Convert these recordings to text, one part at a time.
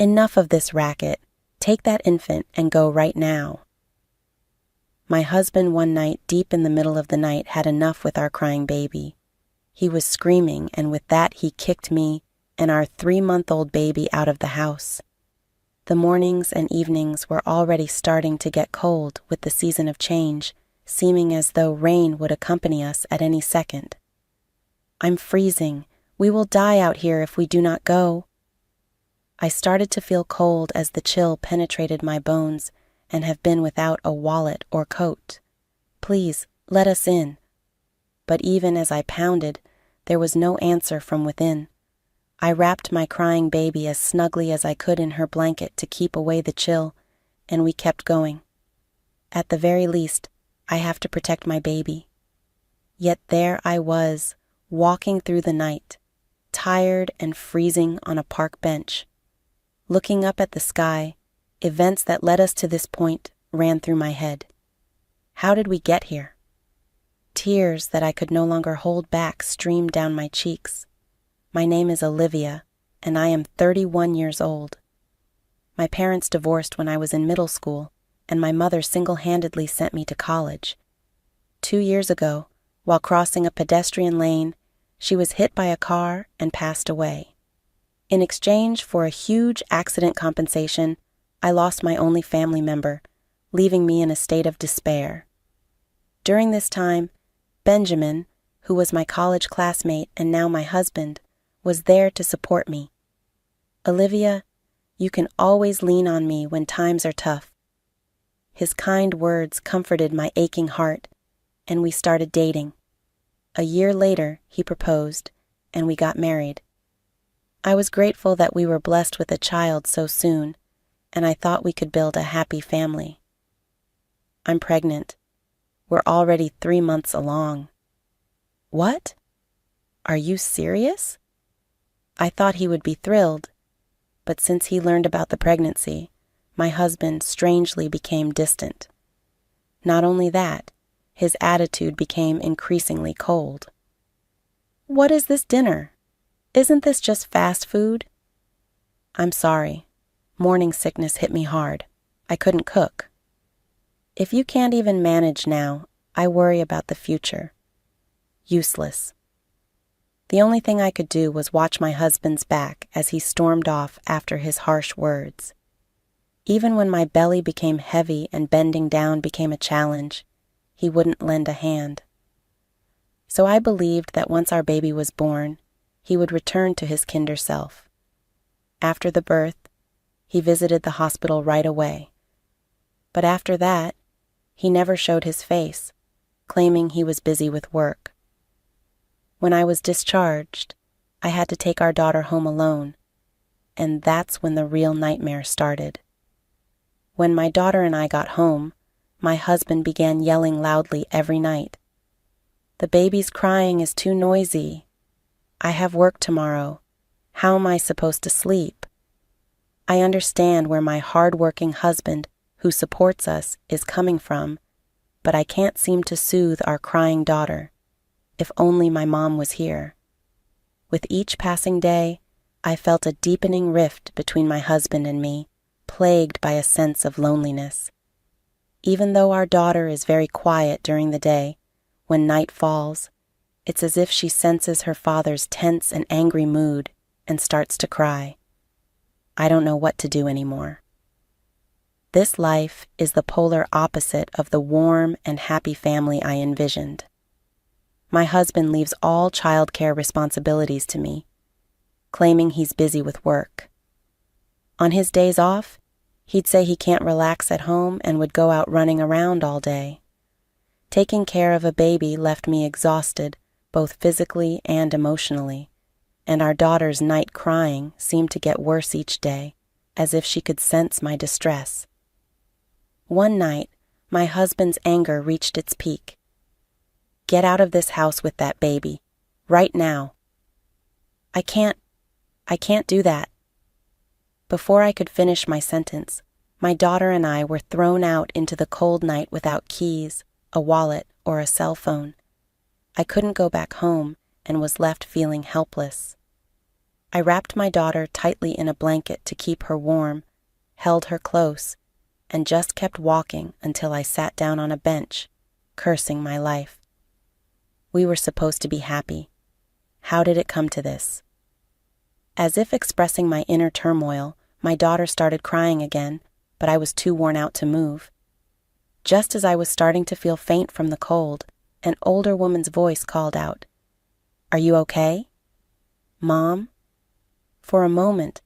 Enough of this racket. Take that infant and go right now. My husband one night deep in the middle of the night had enough with our crying baby. He was screaming, and with that he kicked me and our 3-month-old baby out of the house. The mornings and evenings were already starting to get cold with the season of change, seeming as though rain would accompany us at any second. I'm freezing. We will die out here if we do not go. I started to feel cold as the chill penetrated my bones and have been without a wallet or coat. Please, let us in. But even as I pounded, there was no answer from within. I wrapped my crying baby as snugly as I could in her blanket to keep away the chill, and we kept going. At the very least, I have to protect my baby. Yet there I was, walking through the night, tired and freezing on a park bench. Looking up at the sky, events that led us to this point ran through my head. How did we get here? Tears that I could no longer hold back streamed down my cheeks. My name is Olivia, and I am 31 years old. My parents divorced when I was in middle school, and my mother single-handedly sent me to college. 2 years ago, while crossing a pedestrian lane, she was hit by a car and passed away. In exchange for a huge accident compensation, I lost my only family member, leaving me in a state of despair. During this time, Benjamin, who was my college classmate and now my husband, was there to support me. Olivia, you can always lean on me when times are tough. His kind words comforted my aching heart, and we started dating. A year later, he proposed, and we got married. I was grateful that we were blessed with a child so soon, and I thought we could build a happy family. I'm pregnant. We're already 3 months along. What? Are you serious? I thought he would be thrilled, but since he learned about the pregnancy, my husband strangely became distant. Not only that, his attitude became increasingly cold. What is this dinner? Isn't this just fast food? I'm sorry. Morning sickness hit me hard. I couldn't cook. If you can't even manage now, I worry about the future. Useless. The only thing I could do was watch my husband's back as he stormed off after his harsh words. Even when my belly became heavy and bending down became a challenge, he wouldn't lend a hand. So I believed that once our baby was born, he would return to his kinder self. After the birth, he visited the hospital right away. But after that, he never showed his face, claiming he was busy with work. When I was discharged, I had to take our daughter home alone, and that's when the real nightmare started. When my daughter and I got home, my husband began yelling loudly every night. The baby's crying is too noisy. I have work tomorrow. How am I supposed to sleep? I understand where my hard-working husband, who supports us, is coming from, but I can't seem to soothe our crying daughter. If only my mom was here. With each passing day, I felt a deepening rift between my husband and me, plagued by a sense of loneliness. Even though our daughter is very quiet during the day, when night falls, it's as if she senses her father's tense and angry mood and starts to cry. I don't know what to do anymore. This life is the polar opposite of the warm and happy family I envisioned. My husband leaves all childcare responsibilities to me, claiming he's busy with work. On his days off, he'd say he can't relax at home and would go out running around all day. Taking care of a baby left me exhausted, both physically and emotionally, and our daughter's night crying seemed to get worse each day, as if she could sense my distress. One night, my husband's anger reached its peak. Get out of this house with that baby, right now. I can't do that. Before I could finish my sentence, my daughter and I were thrown out into the cold night without keys, a wallet, or a cell phone. I couldn't go back home and was left feeling helpless. I wrapped my daughter tightly in a blanket to keep her warm, held her close, and just kept walking until I sat down on a bench, cursing my life. We were supposed to be happy. How did it come to this? As if expressing my inner turmoil, my daughter started crying again, but I was too worn out to move. Just as I was starting to feel faint from the cold, an older woman's voice called out, "Are you okay? Mom?" For a moment,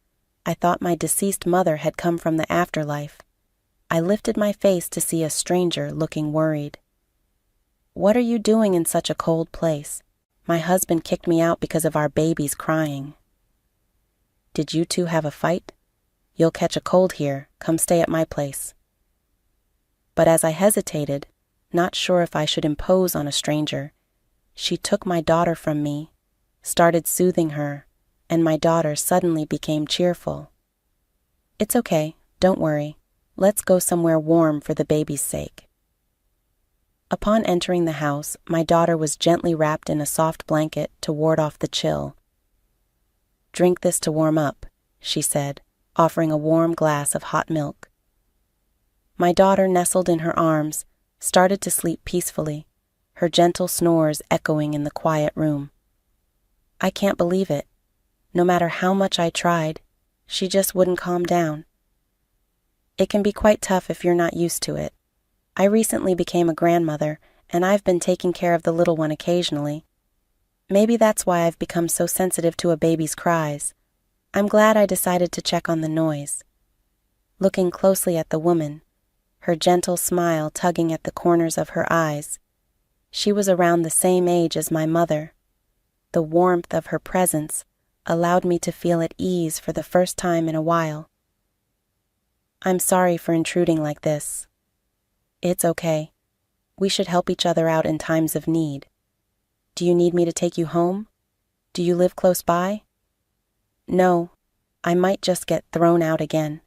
I thought my deceased mother had come from the afterlife. I lifted my face to see a stranger looking worried. "What are you doing in such a cold place? My husband kicked me out because of our babies crying." "Did you two have a fight? You'll catch a cold here. Come stay at my place." But as I hesitated, not sure if I should impose on a stranger, she took my daughter from me, started soothing her, and my daughter suddenly became cheerful. "It's okay, don't worry. Let's go somewhere warm for the baby's sake." Upon entering the house, my daughter was gently wrapped in a soft blanket to ward off the chill. "Drink this to warm up," she said, offering a warm glass of hot milk. My daughter nestled in her arms, started to sleep peacefully, her gentle snores echoing in the quiet room. I can't believe it. No matter how much I tried, she just wouldn't calm down. It can be quite tough if you're not used to it. I recently became a grandmother, and I've been taking care of the little one occasionally. Maybe that's why I've become so sensitive to a baby's cries. I'm glad I decided to check on the noise. Looking closely at the woman, her gentle smile tugging at the corners of her eyes, she was around the same age as my mother. The warmth of her presence allowed me to feel at ease for the first time in a while. "I'm sorry for intruding like this." "It's okay. We should help each other out in times of need. Do you need me to take you home? Do you live close by?" "No, I might just get thrown out again."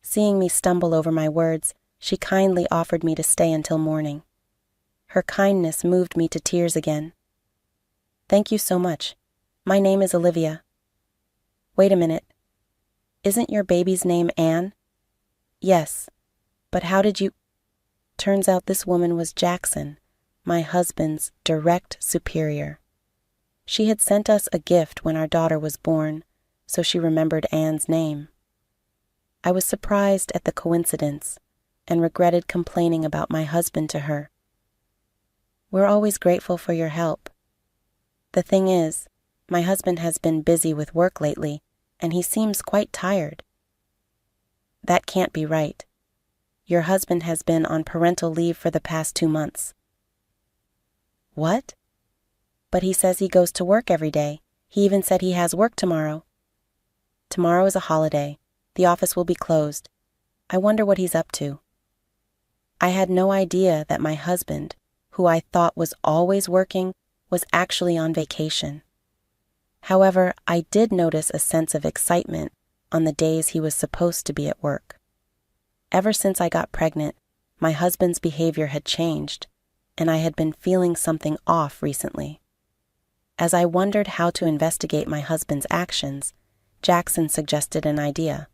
Seeing me stumble over my words, she kindly offered me to stay until morning. Her kindness moved me to tears again. "Thank you so much. My name is Olivia." "Wait a minute. Isn't your baby's name Anne?" "Yes. But how did you—" Turns out this woman was Jackson, my husband's direct superior. She had sent us a gift when our daughter was born, so she remembered Anne's name. I was surprised at the coincidence and regretted complaining about my husband to her. "We're always grateful for your help. The thing is, my husband has been busy with work lately, and he seems quite tired." "That can't be right. Your husband has been on parental leave for the past 2 months." "What?" "But he says he goes to work every day. He even said he has work tomorrow." "Tomorrow is a holiday. The office will be closed. I wonder what he's up to." I had no idea that my husband, who I thought was always working, was actually on vacation. However, I did notice a sense of excitement on the days he was supposed to be at work. Ever since I got pregnant, my husband's behavior had changed, and I had been feeling something off recently. As I wondered how to investigate my husband's actions, Jackson suggested an idea.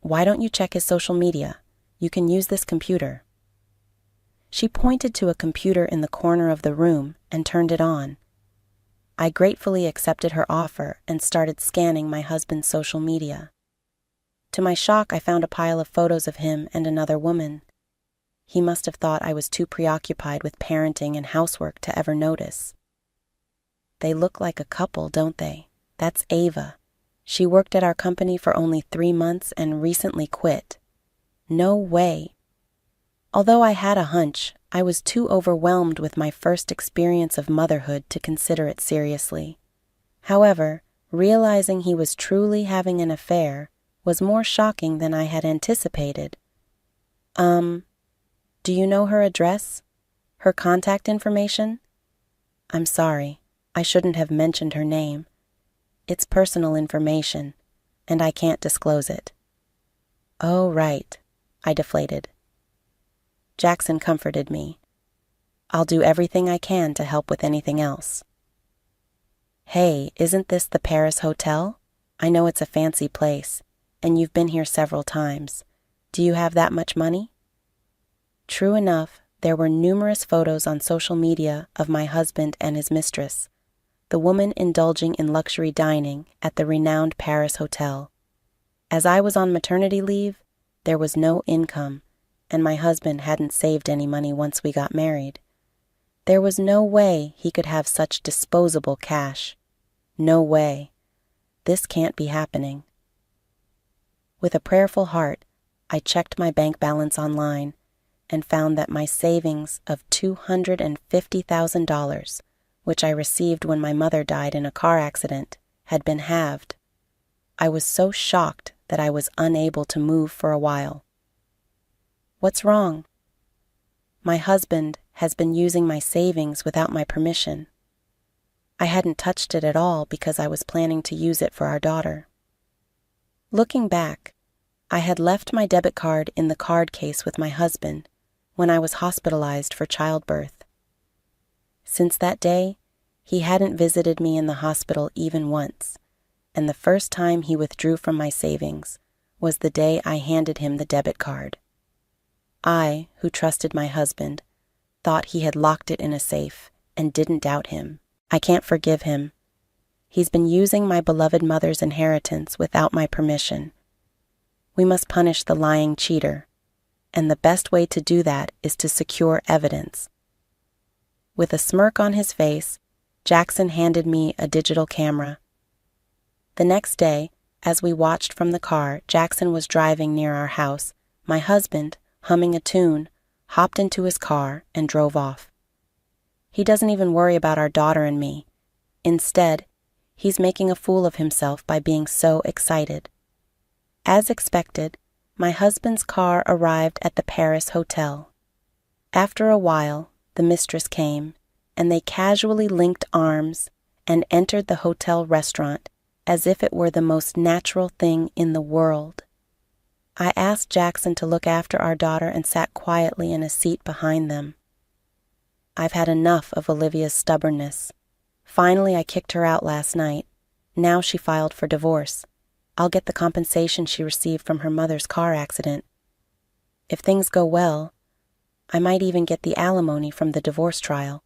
"Why don't you check his social media? You can use this computer." She pointed to a computer in the corner of the room and turned it on. I gratefully accepted her offer and started scanning my husband's social media. To my shock, I found a pile of photos of him and another woman. He must have thought I was too preoccupied with parenting and housework to ever notice. "They look like a couple, don't they? That's Ava. She worked at our company for only 3 months and recently quit." No way. Although I had a hunch, I was too overwhelmed with my first experience of motherhood to consider it seriously. However, realizing he was truly having an affair was more shocking than I had anticipated. Do you know her address? Her contact information?" "I'm sorry, I shouldn't have mentioned her name. It's personal information, and I can't disclose it." "Oh, right," I deflated. Jackson comforted me. "I'll do everything I can to help with anything else." "Hey, isn't this the Paris Hotel? I know it's a fancy place, and you've been here several times. Do you have that much money?" True enough, there were numerous photos on social media of my husband and his mistress, the woman indulging in luxury dining at the renowned Paris Hotel. As I was on maternity leave, there was no income, and my husband hadn't saved any money once we got married. There was no way he could have such disposable cash. No way. This can't be happening. With a prayerful heart, I checked my bank balance online and found that my savings of $250,000, which I received when my mother died in a car accident, had been halved. I was so shocked that I was unable to move for a while. What's wrong? My husband has been using my savings without my permission. I hadn't touched it at all because I was planning to use it for our daughter. Looking back, I had left my debit card in the card case with my husband when I was hospitalized for childbirth. Since that day, he hadn't visited me in the hospital even once, and the first time he withdrew from my savings was the day I handed him the debit card. I, who trusted my husband, thought he had locked it in a safe and didn't doubt him. I can't forgive him. He's been using my beloved mother's inheritance without my permission. We must punish the lying cheater, and the best way to do that is to secure evidence. With a smirk on his face, Jackson handed me a digital camera. The next day, as we watched from the car Jackson was driving near our house, my husband, humming a tune, hopped into his car and drove off. He doesn't even worry about our daughter and me. Instead, he's making a fool of himself by being so excited. As expected, my husband's car arrived at the Paris Hotel. After a while, the mistress came, and they casually linked arms and entered the hotel restaurant as if it were the most natural thing in the world. I asked Jackson to look after our daughter and sat quietly in a seat behind them. I've had enough of Olivia's stubbornness. Finally, I kicked her out last night. Now she filed for divorce. I'll get the compensation she received from her mother's car accident. If things go well, I might even get the alimony from the divorce trial.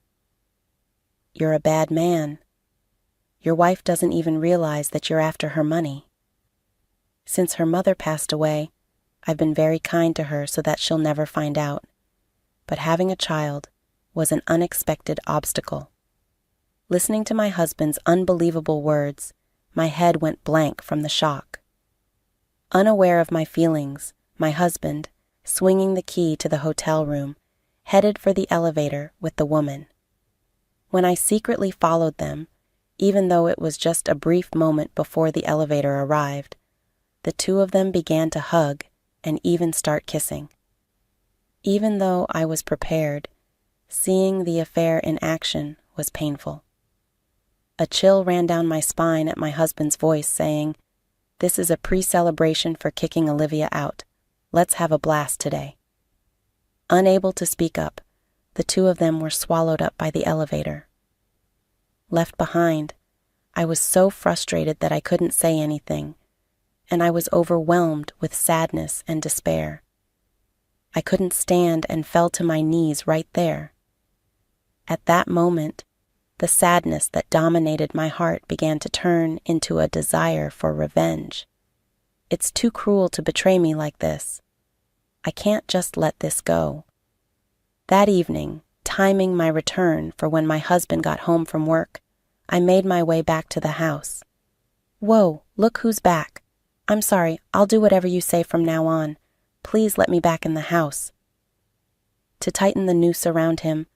You're a bad man. Your wife doesn't even realize that you're after her money. Since her mother passed away, I've been very kind to her so that she'll never find out. But having a child was an unexpected obstacle. Listening to my husband's unbelievable words, my head went blank from the shock. Unaware of my feelings, my husband, swinging the key to the hotel room, headed for the elevator with the woman. When I secretly followed them, even though it was just a brief moment before the elevator arrived, the two of them began to hug and even start kissing. Even though I was prepared, seeing the affair in action was painful. A chill ran down my spine at my husband's voice saying, "This is a pre-celebration for kicking Olivia out. Let's have a blast today." Unable to speak up, the two of them were swallowed up by the elevator. Left behind, I was so frustrated that I couldn't say anything, and I was overwhelmed with sadness and despair. I couldn't stand and fell to my knees right there. At that moment, the sadness that dominated my heart began to turn into a desire for revenge. It's too cruel to betray me like this. I can't just let this go. That evening, timing my return for when my husband got home from work, I made my way back to the house. "Whoa, look who's back. I'm sorry, I'll do whatever you say from now on. Please let me back in the house." To tighten the noose around him,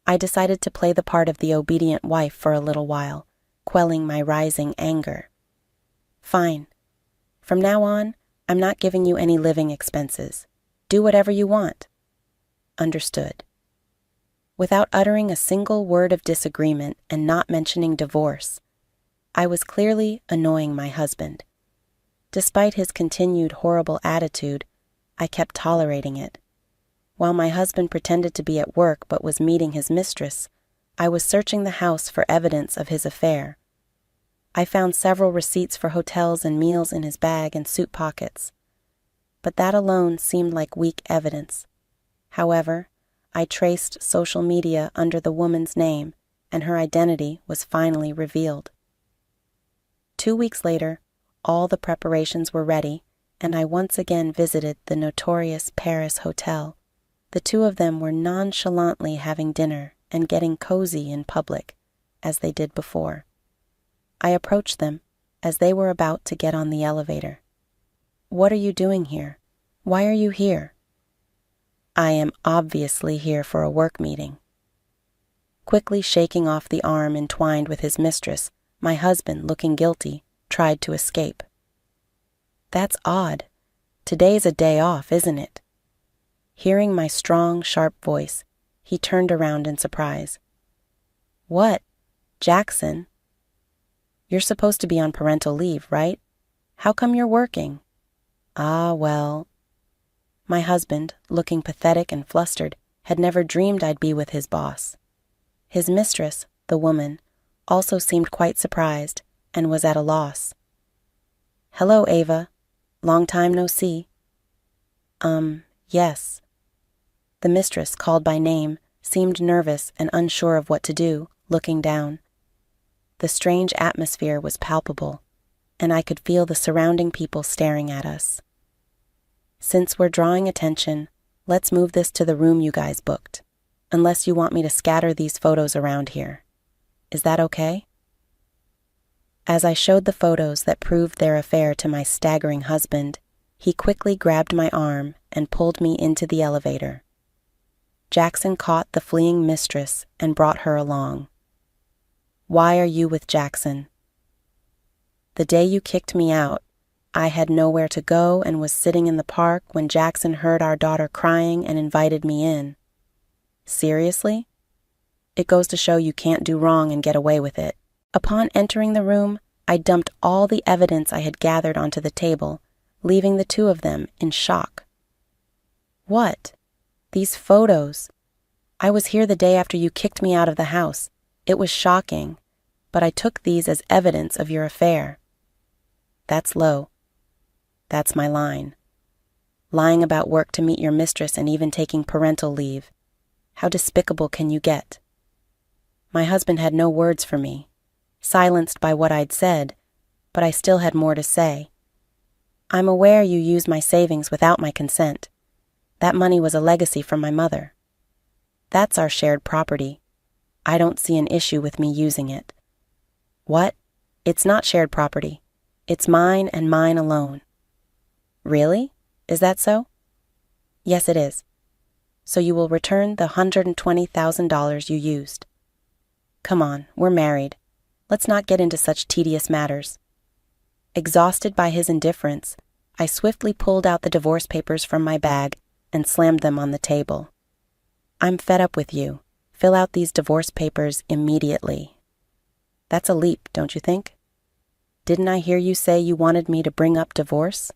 I decided to play the part of the obedient wife for a little while, quelling my rising anger. "Fine. From now on, I'm not giving you any living expenses. Do whatever you want." Understood. Without uttering a single word of disagreement and not mentioning divorce, I was clearly annoying my husband. Despite his continued horrible attitude, I kept tolerating it. While my husband pretended to be at work but was meeting his mistress, I was searching the house for evidence of his affair. I found several receipts for hotels and meals in his bag and suit pockets. But that alone seemed like weak evidence. However, I traced social media under the woman's name, and her identity was finally revealed. 2 weeks later, all the preparations were ready, and I once again visited the notorious Paris hotel. The two of them were nonchalantly having dinner and getting cozy in public, as they did before. I approached them as they were about to get on the elevator. "What are you doing here? Why are you here?" "I am obviously here for a work meeting." Quickly shaking off the arm entwined with his mistress, my husband, looking guilty, tried to escape. "That's odd. Today's a day off, isn't it?" Hearing my strong, sharp voice, he turned around in surprise. "What? Jackson? You're supposed to be on parental leave, right? How come you're working?" "Ah, well." My husband, looking pathetic and flustered, had never dreamed I'd be with his boss. His mistress, the woman, also seemed quite surprised and was at a loss. "Hello, Ava. Long time no see." Yes." The mistress, called by name, seemed nervous and unsure of what to do, looking down. The strange atmosphere was palpable, and I could feel the surrounding people staring at us. "Since we're drawing attention, let's move this to the room you guys booked, unless you want me to scatter these photos around here. Is that okay?" As I showed the photos that proved their affair to my staggering husband, he quickly grabbed my arm and pulled me into the elevator. Jackson caught the fleeing mistress and brought her along. "Why are you with Jackson?" "The day you kicked me out, I had nowhere to go and was sitting in the park when Jackson heard our daughter crying and invited me in." "Seriously? It goes to show you can't do wrong and get away with it." Upon entering the room, I dumped all the evidence I had gathered onto the table, leaving the two of them in shock. "What? These photos? I was here the day after you kicked me out of the house. It was shocking, but I took these as evidence of your affair." "That's low. That's my line. Lying about work to meet your mistress and even taking parental leave. How despicable can you get?" My husband had no words for me, silenced by what I'd said, but I still had more to say. "I'm aware you used my savings without my consent. That money was a legacy from my mother. That's our shared property. I don't see an issue with me using it." "What? It's not shared property. It's mine and mine alone." "Really? Is that so?" "Yes, it is. So you will return the $120,000 you used." "Come on, we're married. Let's not get into such tedious matters." Exhausted by his indifference, I swiftly pulled out the divorce papers from my bag and slammed them on the table. "I'm fed up with you. Fill out these divorce papers immediately." That's a leap, don't you think? Didn't I hear you say you wanted me to bring up divorce?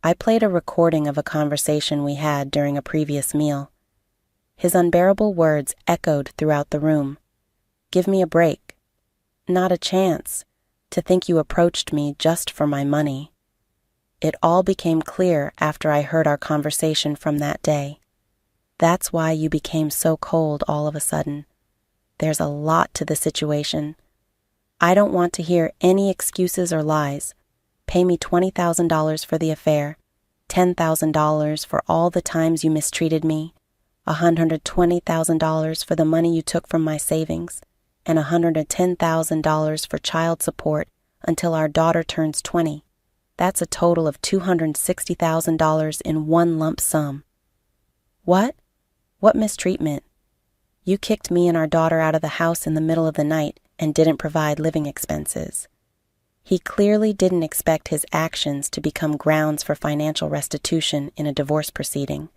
I played a recording of a conversation we had during a previous meal. His unbearable words echoed throughout the room. "Give me a break. Not a chance. To think you approached me just for my money." It all became clear after I heard our conversation from that day. That's why you became so cold all of a sudden. There's a lot to the situation. I don't want to hear any excuses or lies. Pay me $20,000 for the affair, $10,000 for all the times you mistreated me, $120,000 for the money you took from my savings, and $110,000 for child support until our daughter turns 20. That's a total of $260,000 in one lump sum. What? What mistreatment? You kicked me and our daughter out of the house in the middle of the night and didn't provide living expenses. He clearly didn't expect his actions to become grounds for financial restitution in a divorce proceeding.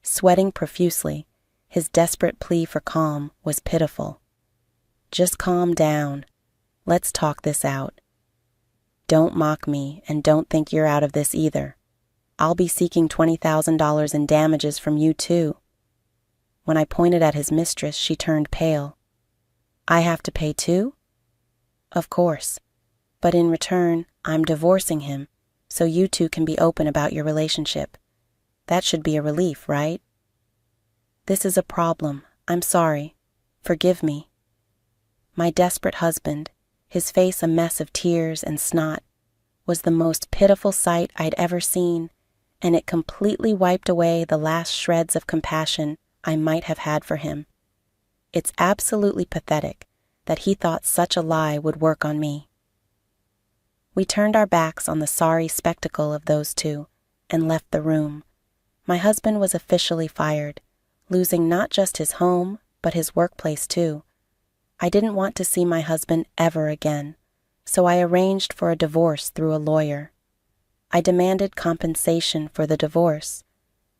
Sweating profusely, his desperate plea for calm was pitiful. "Just calm down. Let's talk this out. Don't mock me and don't think you're out of this either. I'll be seeking $20,000 in damages from you too." When I pointed at his mistress, she turned pale. "I have to pay too?" Of course. But in return, I'm divorcing him, so you two can be open about your relationship. That should be a relief, right? This is a problem. I'm sorry. Forgive me. My desperate husband, his face a mess of tears and snot, was the most pitiful sight I'd ever seen, and it completely wiped away the last shreds of compassion I might have had for him. It's absolutely pathetic that he thought such a lie would work on me. We turned our backs on the sorry spectacle of those two and left the room. My husband was officially fired, losing not just his home, but his workplace too. I didn't want to see my husband ever again, so I arranged for a divorce through a lawyer. I demanded compensation for the divorce,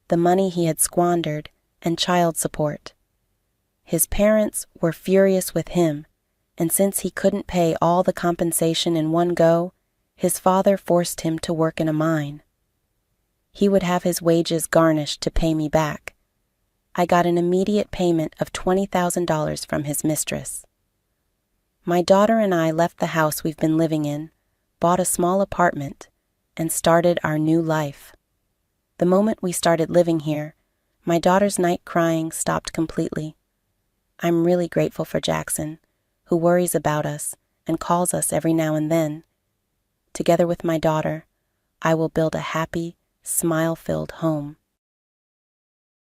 the money he had squandered, and child support. His parents were furious with him, and since he couldn't pay all the compensation in one go, his father forced him to work in a mine. He would have his wages garnished to pay me back. I got an immediate payment of $20,000 from his mistress. My daughter and I left the house we've been living in, bought a small apartment, and started our new life. The moment we started living here, my daughter's night crying stopped completely. I'm really grateful for Jackson, who worries about us and calls us every now and then. Together with my daughter, I will build a happy, smile-filled home.